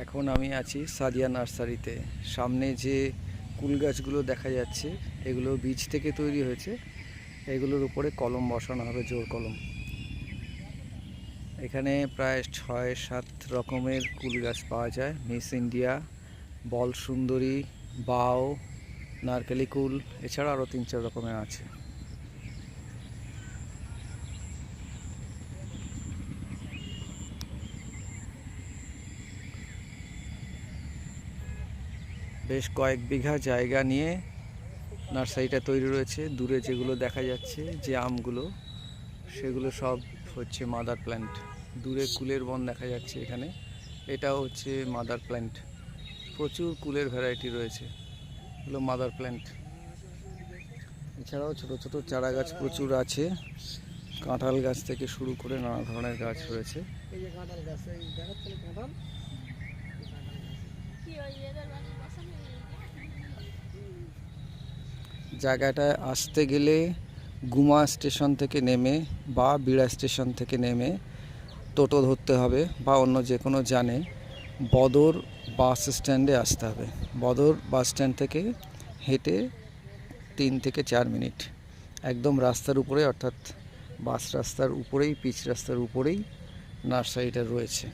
এখন আমি আছি সাদিয়া নার্সারিতে। সামনে যে কুল গাছগুলো দেখা যাচ্ছে এগুলো বীজ থেকে তৈরি হয়েছে। এগুলোর উপরে কলম বসানো হবে, জোড় কলম। এখানে প্রায় ৬-৭ রকমের কুল গাছ পাওয়া যায়। মিস ইন্ডিয়া, বল সুন্দরী, বাও, নারকেলি কুল, এছাড়া আরও ৩-৪ রকমের আছে। বেশ কয়েক বিঘা জায়গা নিয়ে নার্সারিটা তৈরি রয়েছে। দূরে যেগুলো দেখা যাচ্ছে যে আমগুলো, সেগুলো সব হচ্ছে মাদার প্ল্যান্ট। দূরে কুলের বন দেখা যাচ্ছে, এখানে এটাও হচ্ছে মাদার প্ল্যান্ট। প্রচুর কুলের ভ্যারাইটি রয়েছে, এগুলো মাদার প্ল্যান্ট। এছাড়াও ছোট ছোট চারা গাছ প্রচুর আছে। কাঁঠাল গাছ থেকে শুরু করে নানা ধরনের গাছ রয়েছে। জায়গাটায় আসতে গেলে গুমা স্টেশন থেকে নেমে বা বিড়া স্টেশন থেকে নেমে টোটো ধরতে হবে, বা অন্য যে কোনো যানে বদর বাস স্ট্যান্ডে আসতে হবে। বদর বাস স্ট্যান্ড থেকে হেঁটে ৩ থেকে ৪ মিনিট একদম রাস্তার উপরে, অর্থাৎ বাস রাস্তার উপরেই, পিচ রাস্তার উপরেই নার্সারিটা রয়েছে।